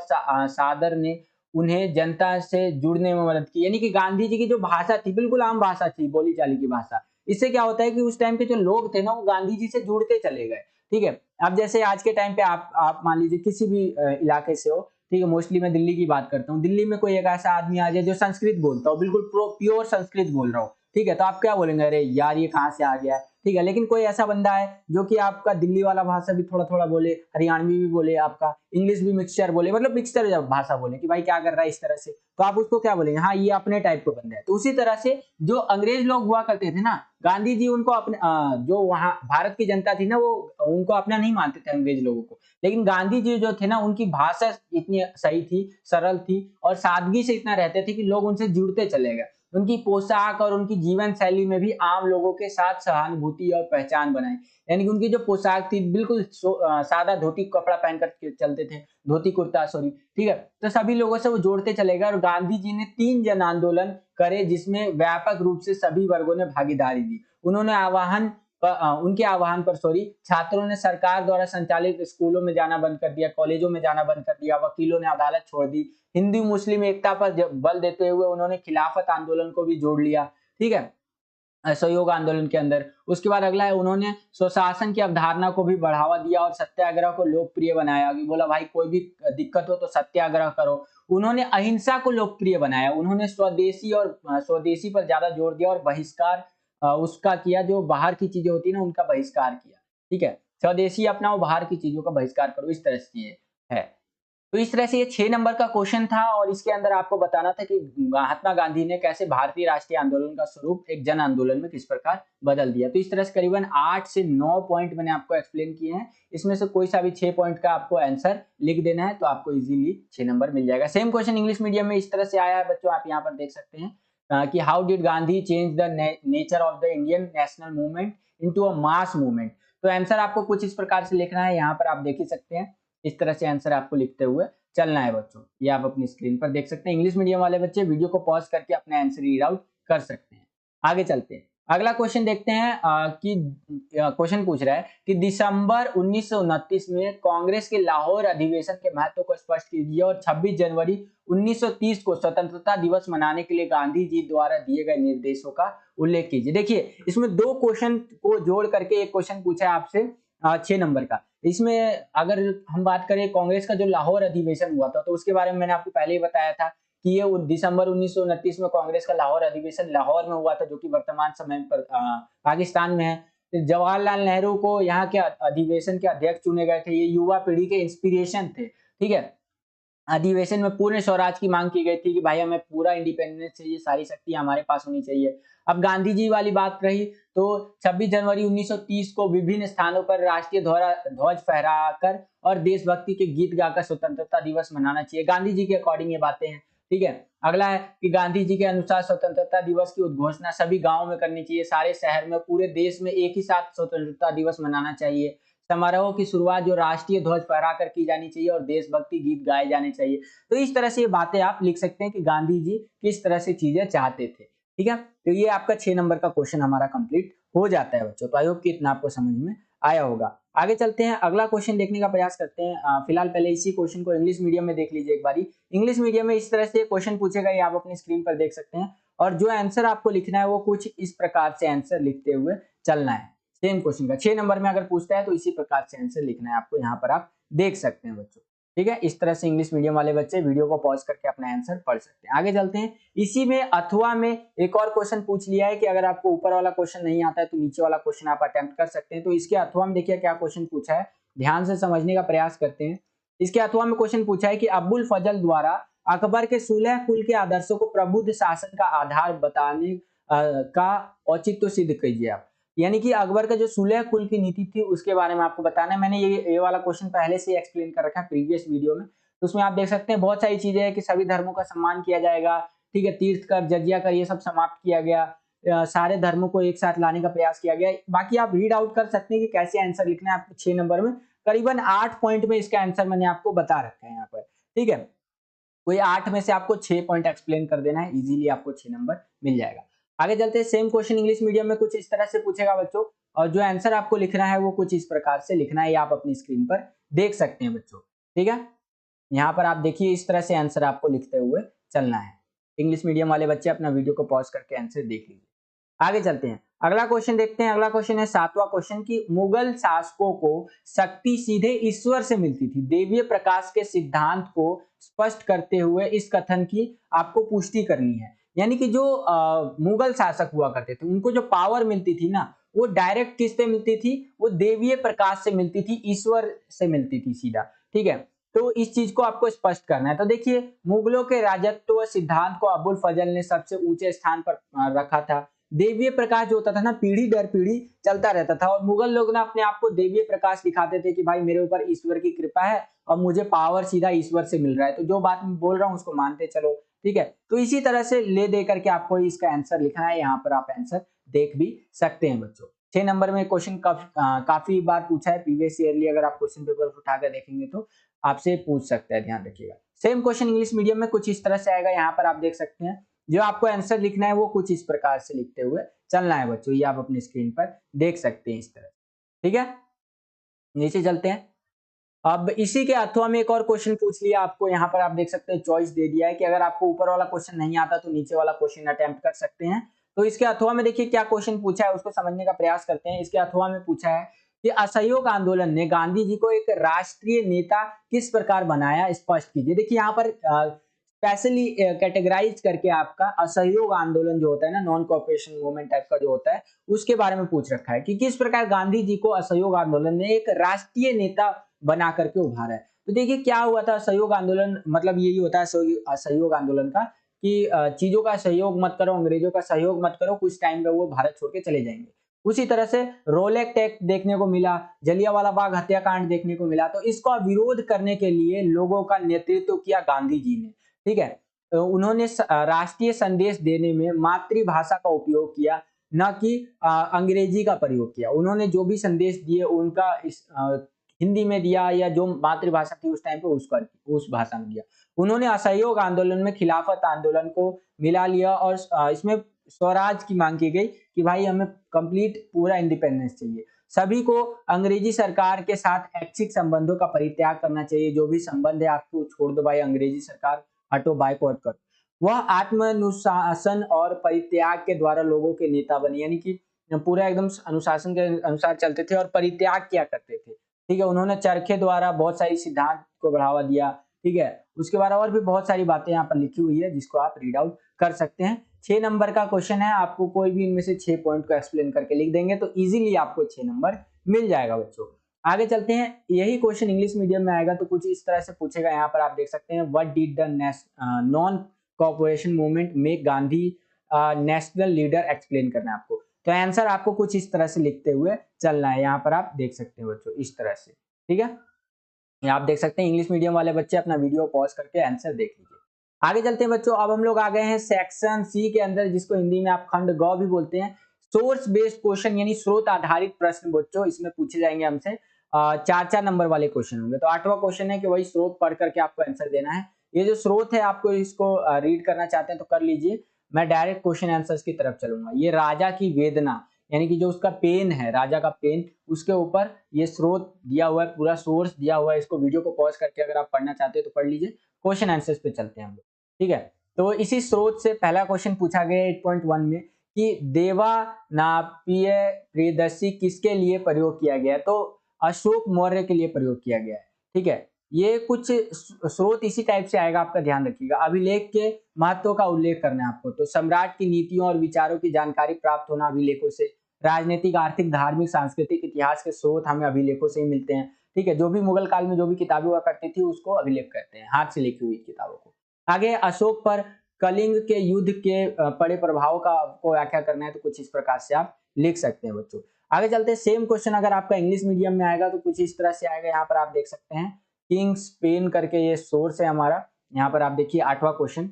सादर ने उन्हें जनता से जुड़ने में मदद की। यानी कि गांधी जी की जो भाषा थी बिल्कुल आम भाषा थी, बोली चाली की भाषा, इससे क्या होता है कि उस टाइम के जो लोग थे ना वो गांधी जी से जुड़ते चले गए। ठीक है, अब जैसे आज के टाइम पे आप मान लीजिए किसी भी इलाके से हो, ठीक है, मोस्टली मैं दिल्ली की बात करता हूँ, दिल्ली में कोई एक ऐसा आदमी आ जाए जो संस्कृत बोलता हो, बिल्कुल प्योर संस्कृत बोल रहा हो, ठीक है, तो आप क्या बोलेंगे, अरे यार ये कहाँ से आ गया है। ठीक है, लेकिन कोई ऐसा बंदा है जो कि आपका दिल्ली वाला भाषा भी थोड़ा थोड़ा बोले, हरियाणवी भी बोले, आपका इंग्लिश भी मिक्सचर बोले, मतलब मिक्सचर भाषा बोले कि भाई क्या कर रहा है इस तरह से, तो आप उसको क्या बोलेंगे, हाँ ये अपने टाइप का बंदा है। तो उसी तरह से जो अंग्रेज लोग हुआ करते थे ना, गांधी जी उनको अपने जो वहां भारत की जनता थी ना वो उनको अपना नहीं मानते थे अंग्रेज लोगों को, लेकिन गांधी जी जो थे ना उनकी भाषा इतनी सही थी, सरल थी और सादगी से इतना रहते थे कि लोग उनसे जुड़ते चले गए। उनकी पोशाक और उनकी जीवन शैली में भी आम लोगों के साथ सहानुभूति और पहचान बनाई। यानी कि उनकी जो पोशाक थी बिल्कुल सादा धोती कपड़ा पहनकर चलते थे, धोती कुर्ता सॉरी। ठीक है, तो सभी लोगों से वो जोड़ते चले गए और गांधी जी ने 3 जन आंदोलन करे जिसमें व्यापक रूप से सभी वर्गों ने भागीदारी दी। उन्होंने उनके आह्वान पर सॉरी छात्रों ने सरकार द्वारा संचालित स्कूलों में जाना बंद कर दिया, कॉलेजों में जाना बंद कर दिया, वकीलों ने अदालत छोड़ दी, हिंदू मुस्लिम एकता पर बल देते हुए उन्होंने खिलाफत आंदोलन को भी जोड़ लिया। ठीक है, असहयोग आंदोलन के अंदर। उसके बाद अगला है, उन्होंने स्वशासन की अवधारणा को भी बढ़ावा दिया और सत्याग्रह को लोकप्रिय बनाया कि बोला भाई कोई भी दिक्कत हो तो सत्याग्रह करो। उन्होंने अहिंसा को लोकप्रिय बनाया, उन्होंने स्वदेशी पर ज्यादा जोर दिया और बहिष्कार उसका किया, जो बाहर की चीजें होती है ना उनका बहिष्कार किया। ठीक है, स्वदेशी अपनाओ, बाहर की चीजों का बहिष्कार करो, इस तरह से ये है। तो इस तरह से ये 6 नंबर का क्वेश्चन था और इसके अंदर आपको बताना था कि महात्मा गांधी ने कैसे भारतीय राष्ट्रीय आंदोलन का स्वरूप एक जन आंदोलन में किस प्रकार बदल दिया। तो इस तरह से करीबन 8 से 9 पॉइंट मैंने आपको एक्सप्लेन किए हैं, इसमें से कोई सा भी 6 पॉइंट का आपको आंसर लिख देना है तो आपको इजीली 6 नंबर मिल जाएगा। सेम क्वेश्चन इंग्लिश मीडियम में इस तरह से आया है बच्चों, आप यहाँ पर देख सकते हैं कि how did Gandhi change the nature of the Indian national movement into a mass movement. तो आंसर आपको कुछ इस प्रकार से लिखना है, यहाँ पर आप देख ही सकते हैं, इस तरह से आंसर आपको लिखते हुए चलना है बच्चों। ये आप अपनी स्क्रीन पर देख सकते हैं। इंग्लिश मीडियम वाले बच्चे वीडियो को पॉज करके अपने आंसर रीड आउट कर सकते हैं। आगे चलते हैं, अगला क्वेश्चन देखते हैं कि क्वेश्चन पूछ रहा है कि दिसंबर 1929 में कांग्रेस के लाहौर अधिवेशन के महत्व को स्पष्ट कीजिए और 26 जनवरी 1930 को स्वतंत्रता दिवस मनाने के लिए गांधी जी द्वारा दिए गए निर्देशों का उल्लेख कीजिए। देखिए इसमें दो क्वेश्चन को जोड़ करके एक क्वेश्चन पूछा है आपसे 6 नंबर का। इसमें अगर हम बात करें कांग्रेस का जो लाहौर अधिवेशन हुआ था तो उसके बारे में मैंने आपको पहले ही बताया था कि ये दिसंबर 1929 में कांग्रेस का लाहौर अधिवेशन लाहौर में हुआ था, जो कि वर्तमान समय पर पाकिस्तान में है। जवाहरलाल नेहरू को यहाँ के अधिवेशन के अध्यक्ष चुने गए थे। ये युवा पीढ़ी के इंस्पिरेशन थे, ठीक है। अधिवेशन में पूर्ण स्वराज की मांग की गई थी कि भाई हमें पूरा इंडिपेंडेंस चाहिए, सारी शक्तियां हमारे पास होनी चाहिए। अब गांधी जी वाली बात रही तो 26 जनवरी 1930 को विभिन्न स्थानों पर राष्ट्रीय ध्वज फहराकर और देशभक्ति के गीत गाकर स्वतंत्रता दिवस मनाना चाहिए। गांधी जी के अकॉर्डिंग ये बातें हैं, ठीक है। अगला है कि गांधी जी के अनुसार स्वतंत्रता दिवस की उद्घोषणा सभी गांवों में करनी चाहिए, सारे शहर में, पूरे देश में एक ही साथ स्वतंत्रता दिवस मनाना चाहिए। समारोह की शुरुआत जो राष्ट्रीय ध्वज फहरा कर की जानी चाहिए और देशभक्ति गीत गाए जाने चाहिए। तो इस तरह से ये बातें आप लिख सकते हैं कि गांधी जी किस तरह से चीजें चाहते थे, ठीक है। तो ये आपका 6 नंबर का क्वेश्चन हमारा कंप्लीट हो जाता है बच्चों। तो आई होप कि इतना आपको समझ में आया होगा। आगे चलते हैं, अगला क्वेश्चन देखने का प्रयास करते हैं। फिलहाल पहले इसी क्वेश्चन को इंग्लिश मीडियम में देख लीजिए एक बारी। इंग्लिश मीडियम में इस तरह से क्वेश्चन पूछेगा, ये आप अपनी स्क्रीन पर देख सकते हैं, और जो आंसर आपको लिखना है वो कुछ इस प्रकार से आंसर लिखते हुए चलना है। सेम क्वेश्चन का 6 नंबर में अगर पूछता है तो इसी प्रकार से आंसर लिखना है आपको, यहाँ पर आप देख सकते हैं बच्चों, ठीक है। इस तरह से इंग्लिश मीडियम वाले बच्चे वीडियो को पॉज करके अपना आंसर पढ़ सकते हैं। आगे चलते हैं, इसी में अथवा में एक और क्वेश्चन पूछ लिया है कि अगर आपको ऊपर वाला क्वेश्चन नहीं आता है तो नीचे वाला क्वेश्चन आप अटेम्प्ट कर सकते हैं। तो इसके अथवा में देखिए क्या क्वेश्चन पूछा है, ध्यान से समझने का प्रयास करते हैं। इसके अथवा में क्वेश्चन पूछा है कि अबुल फजल द्वारा अकबर के सुलह कुल के आदर्शों को प्रबुद्ध शासन का आधार बताने का औचित्य सिद्ध कीजिए आप। यानी कि अकबर का जो सुलह कुल की नीति थी उसके बारे में आपको बताना है। मैंने ये वाला क्वेश्चन पहले से एक्सप्लेन कर रखा है प्रीवियस वीडियो में, तो उसमें आप देख सकते हैं बहुत सारी चीजें हैं कि सभी धर्मों का सम्मान किया जाएगा, ठीक है, तीर्थ कर, जजिया कर, ये सब समाप्त किया गया, सारे धर्मों को एक साथ लाने का प्रयास किया गया। बाकी आप रीड आउट कर सकते हैं कि कैसे आंसर लिखना है आपको 6 नंबर में। करीबन 8 पॉइंट में इसका आंसर मैंने आपको बता रखा है यहाँ पर, ठीक है। कोई 8 में से आपको 6 पॉइंट एक्सप्लेन कर देना है, इजीली आपको 6 नंबर मिल जाएगा। आगे चलते हैं, सेम क्वेश्चन इंग्लिश मीडियम में कुछ इस तरह से पूछेगा बच्चों, और जो आंसर आपको लिखना है वो कुछ इस प्रकार से लिखना है, ये आप अपनी स्क्रीन पर देख सकते हैं बच्चों, ठीक है। यहाँ पर आप देखिए इस तरह से आंसर आपको लिखते हुए चलना है। इंग्लिश मीडियम वाले बच्चे अपना वीडियो को पॉज करके आंसर देख लीजिए। आगे चलते हैं, अगला क्वेश्चन देखते हैं। अगला क्वेश्चन है 7वां क्वेश्चन की मुगल शासकों को शक्ति सीधे ईश्वर से मिलती थी, देवीय प्रकाश के सिद्धांत को स्पष्ट करते हुए इस कथन की आपको पुष्टि करनी है। यानी कि जो मुगल शासक हुआ करते थे उनको जो पावर मिलती थी ना, वो डायरेक्ट किससे मिलती थी, वो देवीय प्रकाश से मिलती थी, ईश्वर से मिलती थी सीधा, ठीक है। तो इस चीज को आपको स्पष्ट करना है। तो देखिए मुगलों के राजत्व सिद्धांत को अबुल फजल ने सबसे ऊंचे स्थान पर रखा था। देवीय प्रकाश जो होता था ना, पीढ़ी दर पीढ़ी चलता रहता था, और मुगल लोग ना अपने आप को देवीय प्रकाश दिखाते थे कि भाई मेरे ऊपर ईश्वर की कृपा है और मुझे पावर सीधा ईश्वर से मिल रहा है, तो जो बात मैं बोल रहा हूँ उसको मानते चलो, ठीक है। तो इसी तरह से ले दे करके आपको इसका आंसर लिखना है, यहाँ पर आप आंसर देख भी सकते हैं बच्चों। 6 नंबर में क्वेश्चन काफी बार पूछा है प्रीवियस ईयरली, अगर आप क्वेश्चन पेपर उठाकर देखेंगे तो आपसे पूछ सकता है, ध्यान रखिएगा। सेम क्वेश्चन इंग्लिश मीडियम में कुछ इस तरह से आएगा, यहाँ पर आप देख सकते हैं। जो आपको आंसर लिखना है वो कुछ इस प्रकार से लिखते हुए चलना है बच्चों, ये आप अपनी स्क्रीन पर देख सकते हैं इस तरह, ठीक है। नीचे चलते हैं, अब इसी के अथवा में एक और क्वेश्चन पूछ लिया आपको, यहाँ पर आप देख सकते हैं चॉइस दे दिया है कि अगर आपको ऊपर वाला क्वेश्चन नहीं आता तो नीचे वाला क्वेश्चन अटेम्प्ट कर सकते हैं। तो इसके अथवा में देखिए क्या क्वेश्चन पूछा है, उसको समझने का प्रयास करते हैं। इसके अथवा में पूछा है कि असहयोग आंदोलन ने गांधी जी को एक राष्ट्रीय नेता किस प्रकार बनाया, स्पष्ट कीजिए। देखिए यहाँ पर स्पेशली कैटेगराइज करके आपका असहयोग आंदोलन जो होता है ना, नॉन कोऑपरेशन मूवमेंट टाइप का जो होता है, उसके बारे में पूछ रखा है कि किस प्रकार गांधी जी को असहयोग आंदोलन ने एक राष्ट्रीय नेता बना करके उभारा है। तो देखिए क्या हुआ था, सहयोग आंदोलन मतलब यही होता है असहयोग आंदोलन का कि चीजों का सहयोग मत करो, अंग्रेजों का सहयोग मत करो, कुछ टाइम में वो भारत छोड़ के चले जाएंगे। उसी तरह से रोलेक्ट एक्ट देखने को मिला, जलियांवाला बाग हत्याकांड देखने को मिला। तो इसका विरोध करने के लिए लोगों का नेतृत्व किया गांधी जी ने, ठीक है। उन्होंने राष्ट्रीय संदेश देने में मातृभाषा का उपयोग किया, ना कि अंग्रेजी का प्रयोग किया। उन्होंने जो भी संदेश दिए उनका हिंदी में दिया या जो मातृभाषा थी उस टाइम पे उसका उस भाषा में दिया। उन्होंने असहयोग आंदोलन में खिलाफत आंदोलन को मिला लिया और इसमें स्वराज की मांग की गई कि भाई हमें कंप्लीट पूरा इंडिपेंडेंस चाहिए। सभी को अंग्रेजी सरकार के साथ ऐच्छिक संबंधों का परित्याग करना चाहिए। जो भी संबंध है आपको छोड़ दो भाई, अंग्रेजी सरकार हटो, बायकॉट करो। वह आत्मानुशासन और परित्याग के द्वारा लोगों के नेता बने, यानी कि पूरा एकदम अनुशासन के अनुसार चलते थे और परित्याग किया करते थे। ठीक है, उन्होंने चरखे द्वारा बहुत सारी सिद्धांत को बढ़ावा दिया। ठीक है, उसके बाद और भी बहुत सारी बातें यहाँ पर लिखी हुई है जिसको आप रीड आउट कर सकते हैं। 6 नंबर का क्वेश्चन है, आपको कोई भी इनमें से 6 पॉइंट को एक्सप्लेन करके लिख देंगे तो इजीली आपको 6 नंबर मिल जाएगा बच्चों। आगे चलते हैं, यही क्वेश्चन इंग्लिश मीडियम में आएगा तो कुछ इस तरह से पूछेगा। यहाँ पर आप देख सकते हैं, what did the non cooperation movement make Gandhi national leader, explain करना है आपको। तो आंसर आपको कुछ इस तरह से लिखते हुए चलना है। यहाँ पर आप देख सकते हैं बच्चों इस तरह से। ठीक है, यहाँ आप देख सकते हैं इंग्लिश मीडियम वाले बच्चे अपना वीडियो पॉज करके आंसर देख लीजिए। आगे चलते हैं बच्चों, अब हम लोग आ गए हैं सेक्शन सी के अंदर, जिसको हिंदी में आप खंड ग भी बोलते हैं। सोर्स बेस्ड क्वेश्चन यानी स्रोत आधारित प्रश्न बच्चों इसमें पूछे जाएंगे हमसे। 4-4 नंबर वाले क्वेश्चन होंगे। तो 8वां क्वेश्चन है कि वही स्रोत पढ़ करके आपको आंसर देना है। ये जो स्रोत है आपको इसको रीड करना चाहते हैं तो कर लीजिए, मैं डायरेक्ट क्वेश्चन आंसर्स की तरफ चलूंगा। ये राजा की वेदना यानी कि जो उसका पेन है, राजा का पेन, उसके ऊपर ये स्रोत दिया हुआ है, पूरा सोर्स दिया हुआ है। इसको वीडियो को पॉज करके अगर आप पढ़ना चाहते हैं तो पढ़ लीजिए। क्वेश्चन आंसर्स पे चलते हैं हम लोग। ठीक है, तो इसी स्रोत से पहला क्वेश्चन पूछा गया 8.1 में कि देवानापिय प्रियदर्शी किसके लिए प्रयोग किया गया है? तो अशोक मौर्य के लिए प्रयोग किया गया है। ठीक है, ये कुछ स्रोत इसी टाइप से आएगा, आपका ध्यान रखिएगा। अभिलेख के महत्व का उल्लेख करना है आपको। तो सम्राट की नीतियों और विचारों की जानकारी प्राप्त होना अभिलेखों से, राजनीतिक, आर्थिक, धार्मिक, सांस्कृतिक, इतिहास के स्रोत हमें अभिलेखों से ही मिलते हैं। ठीक है, जो भी मुगल काल में जो भी किताबें हुआ करती थी उसको अभिलेख कहते हैं, हाथ से लिखी हुई किताबों को। आगे अशोक पर कलिंग के युद्ध के पड़े प्रभाव का आपको व्याख्या करना है तो कुछ इस प्रकार से आप लिख सकते हैं बच्चों। आगे चलते हैं, सेम क्वेश्चन अगर आपका इंग्लिश मीडियम में आएगा तो कुछ इस तरह से आएगा। यहाँ पर आप देख सकते हैं किंग्स पेन करके ये सोर्स है हमारा। यहाँ पर आप देखिए 8वां क्वेश्चन,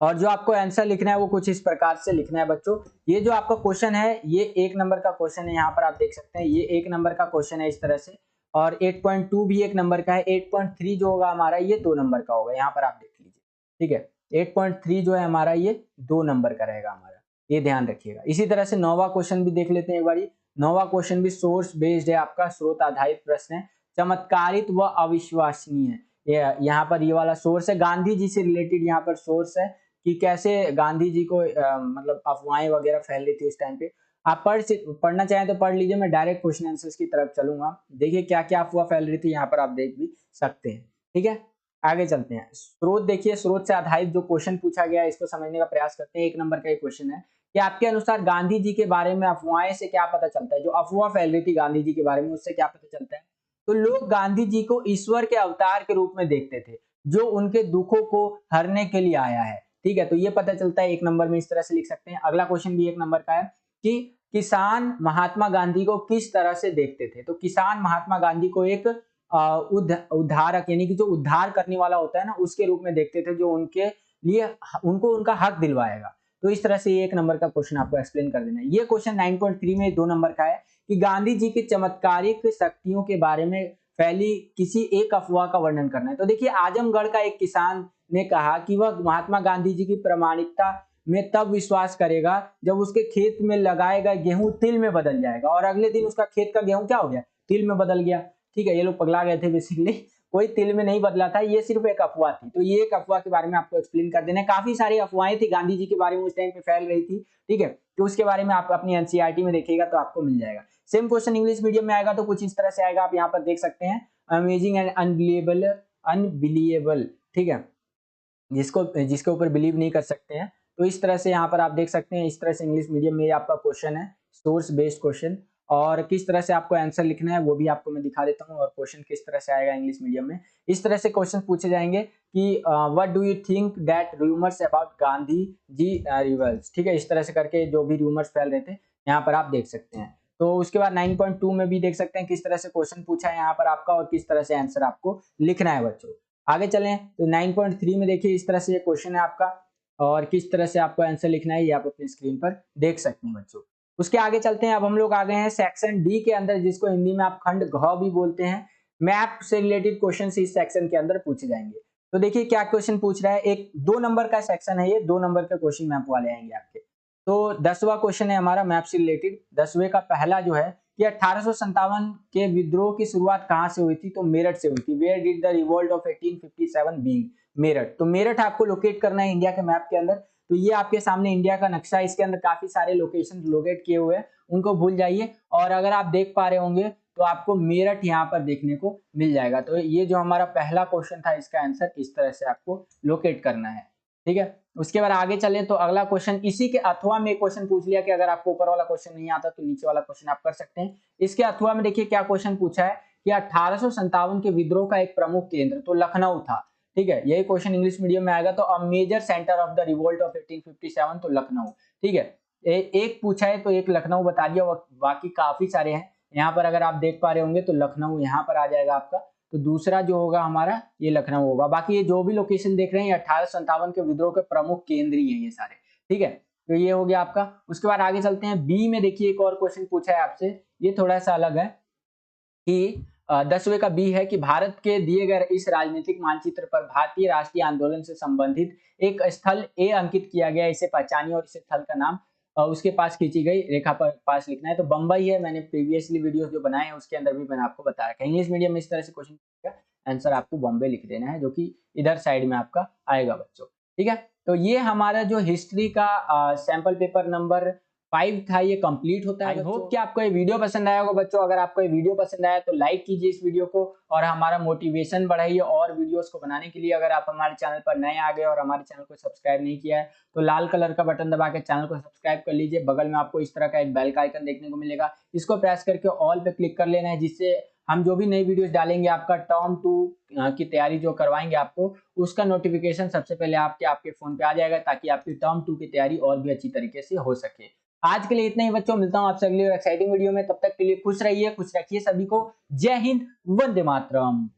और जो आपको आंसर लिखना है वो कुछ इस प्रकार से लिखना है बच्चों। ये जो आपका क्वेश्चन है ये 1 नंबर का क्वेश्चन है। यहाँ पर आप देख सकते हैं ये 1 नंबर का क्वेश्चन है इस तरह से, और 8.2 भी 1 नंबर का है। 8.3 जो होगा हमारा ये 2 नंबर का होगा। यहाँ पर आप देख लीजिए। ठीक है, 8.3 जो है हमारा ये 2 नंबर का रहेगा हमारा, ये ध्यान रखिएगा। इसी तरह से 9वां क्वेश्चन भी देख लेते हैं एक बारी। 9वां क्वेश्चन भी सोर्स बेस्ड है आपका, स्रोत आधारित प्रश्न है। चमत्कारित व अविश्वसनीय, यहाँ पर ये वाला सोर्स है, गांधी जी से रिलेटेड यहाँ पर सोर्स है कि कैसे गांधी जी को मतलब अफवाहें वगैरह फैल रही थी उस टाइम पे। आप पढ़ना चाहें तो पढ़ लीजिए, मैं डायरेक्ट क्वेश्चन आंसर्स की तरफ चलूंगा। देखिए क्या क्या अफवाह फैल रही थी यहाँ पर आप देख भी सकते हैं। ठीक है, आगे चलते हैं। स्रोत देखिए, स्रोत से आधारित जो क्वेश्चन पूछा गया है इसको समझने का प्रयास करते हैं। 1 नंबर का एक क्वेश्चन है कि आपके अनुसार गांधी जी के बारे में अफवाहें से क्या पता चलता है? जो अफवाह फैल रही थी गांधी जी के बारे में उससे क्या पता चलता है? तो लोग गांधी जी को ईश्वर के अवतार के रूप में देखते थे जो उनके दुखों को हरने के लिए आया है। ठीक है, तो ये पता चलता है 1 नंबर में, इस तरह से लिख सकते हैं। अगला क्वेश्चन भी 1 नंबर का है कि किसान महात्मा गांधी को किस तरह से देखते थे? तो किसान महात्मा गांधी को एक उद्धारक यानी कि जो उद्धार करने वाला होता है ना उसके रूप में देखते थे, जो उनके लिए उनको उनका हक दिलवाएगा। तो इस तरह से 1 नंबर का क्वेश्चन आपको एक्सप्लेन कर देना है। ये क्वेश्चन 9.3 में 2 नंबर का है कि गांधी जी की चमत्कारिक शक्तियों के बारे में फैली किसी एक अफवाह का वर्णन करना है। तो देखिए आजमगढ़ का एक किसान ने कहा कि वह महात्मा गांधी जी की प्रामाणिकता में तब विश्वास करेगा जब उसके खेत में लगाए गए गेहूं तिल में बदल जाएगा, और अगले दिन उसका खेत का गेहूं क्या हो गया? तिल में बदल गया। ठीक है, ये लोग पगला गए थे बेसिकली, कोई तिल में नहीं बदला था, ये सिर्फ एक अफवाह थी। तो ये एक अफवाह के बारे में आपको एक्सप्लेन कर देना है। काफी सारी अफवाहें थी गांधी जी के बारे में उस टाइम पे फैल रही थी। ठीक है, तो उसके बारे में आप अपनी एनसीईआरटी में देखिएगा तो आपको मिल जाएगा। सेम क्वेश्चन इंग्लिश मीडियम में आएगा तो कुछ इस तरह से आएगा, आप यहाँ पर देख सकते हैं, अमेजिंग एंड अनबिलीवेबल। ठीक है, जिसके ऊपर बिलीव नहीं कर सकते हैं। तो इस तरह से यहाँ पर आप देख सकते हैं, इस तरह से इंग्लिश मीडियम में आपका क्वेश्चन है, सोर्स बेस्ड क्वेश्चन। और किस तरह से आपको आंसर लिखना है वो भी आपको मैं दिखा देता हूँ, और क्वेश्चन किस तरह से आएगा इंग्लिश मीडियम में। इस तरह से क्वेश्चन पूछे जाएंगे कि what do you think that rumours about Gandhi ji rivals. ठीक है, इस तरह से करके जो भी रूमर्स फैल रहे थे यहाँ पर आप देख सकते हैं। तो उसके बाद 9.2 में भी देख सकते हैं किस तरह से क्वेश्चन पूछा है यहाँ पर आपका, और किस तरह से आंसर आपको लिखना है बच्चों। आगे चलें तो 9.3 में देखिए इस तरह से ये क्वेश्चन है आपका और किस तरह से आपको आंसर लिखना है ये आप अपनी स्क्रीन पर देख सकते हैं बच्चों। उसके आगे चलते हैं। अब हम लोग आ गए हैं सेक्शन डी के अंदर, जिसको हिंदी में आप खंड घ भी बोलते हैं। मैप से रिलेटेड क्वेश्चन इस सेक्शन के अंदर पूछे जाएंगे। तो देखिए क्या क्वेश्चन पूछ रहा है। एक 2 नंबर का सेक्शन है, ये 2 नंबर के क्वेश्चन मैप वाले आएंगे आपके। तो 10वां क्वेश्चन है हमारा मैप से रिलेटेड। 10वें का पहला जो है कि 1857 के विद्रोह की शुरुआत कहां से हुई थी? तो मेरठ से हुई थी। Where did the revolt of 1857 begin? Meerut. तो मेरठ आपको लोकेट करना है इंडिया के मैप के अंदर। तो ये आपके सामने इंडिया का नक्शा है, इसके अंदर काफी सारे लोकेशन लोकेट किए हुए हैं, उनको भूल जाइए। और अगर आप देख पा रहे होंगे तो आपको मेरठ यहाँ पर देखने को मिल जाएगा। तो ये जो हमारा पहला क्वेश्चन था, इसका आंसर इस तरह से आपको लोकेट करना है। ठीक है, उसके बाद आगे चले तो अगला क्वेश्चन इसी के अथवा में क्वेश्चन पूछ लिया कि अगर आपको ऊपर वाला क्वेश्चन नहीं आता तो नीचे वाला क्वेश्चन आप कर सकते हैं। इसके अथवा में देखिए क्या क्वेश्चन पूछा है कि 1857 के विद्रोह का एक प्रमुख केंद्र तो लखनऊ था। ठीक है, यही क्वेश्चन इंग्लिश मीडियम में आएगा। तो a major centre of the revolt of 1857 तो लखनऊ। ठीक है, एक पूछा है तो एक लखनऊ बता दिया, बाकी काफी सारे हैं। यहाँ पर अगर आप देख पा रहे होंगे तो लखनऊ यहाँ पर आ जाएगा आपका। तो दूसरा जो होगा हमारा ये लखनऊ होगा। बाकी ये जो भी लोकेशन देख रहे हैं 1857 के विद्रोह के प्रमुख केंद्र ही हैं ये सारे। ठीक है, तो ये हो गया आपका। उसके बाद आगे चलते हैं। बी में देखिए एक और क्वेश्चन पूछा है आपसे, ये थोड़ा सा अलग है कि 10वें का बी है कि भारत के दिए गए इस राजनीतिक मानचित्र पर भारतीय राष्ट्रीय आंदोलन से संबंधित एक स्थल ए अंकित किया गया, इसे पहचानिए और इस स्थल का नाम उसके पास खींची गई रेखा पर पास लिखना है। तो बंबई है। मैंने प्रीवियसली वीडियोस जो बनाए हैं उसके अंदर भी मैंने आपको बताया कि इंग्लिश मीडियम में इस तरह से क्वेश्चन आंसर आपको बॉम्बे लिख देना है, जो कि इधर साइड में आपका आएगा बच्चों। ठीक है, तो ये हमारा जो हिस्ट्री का सैंपल पेपर नंबर 5 था ये कंप्लीट होता है। आई होप कि आपको ये वीडियो पसंद आया होगा बच्चों। अगर आपको ये वीडियो पसंद आया तो लाइक कीजिए इस वीडियो को और हमारा मोटिवेशन बढ़ाइए और वीडियोस को बनाने के लिए। अगर आप हमारे चैनल पर नए आ गए और हमारे चैनल को सब्सक्राइब नहीं किया है तो लाल कलर का बटन दबा के चैनल को सब्सक्राइब कर लीजिए। बगल में आपको इस तरह का एक बेल का आइकन देखने को मिलेगा, इसको प्रेस करके ऑल पे क्लिक कर लेना है, जिससे हम जो भी नई वीडियोस डालेंगे आपका टर्म 2 की तैयारी जो करवाएंगे आपको, उसका नोटिफिकेशन सबसे पहले आपके फोन पे आ जाएगा, ताकि आपकी टर्म 2 की तैयारी और भी अच्छी तरीके से हो सके। आज के लिए इतना ही बच्चों, मिलता हूं आपसे अगली एक्साइटिंग वीडियो में। तब तक के लिए खुश रहिए, खुश रखिए सभी को। जय हिंद, वंदे मातरम।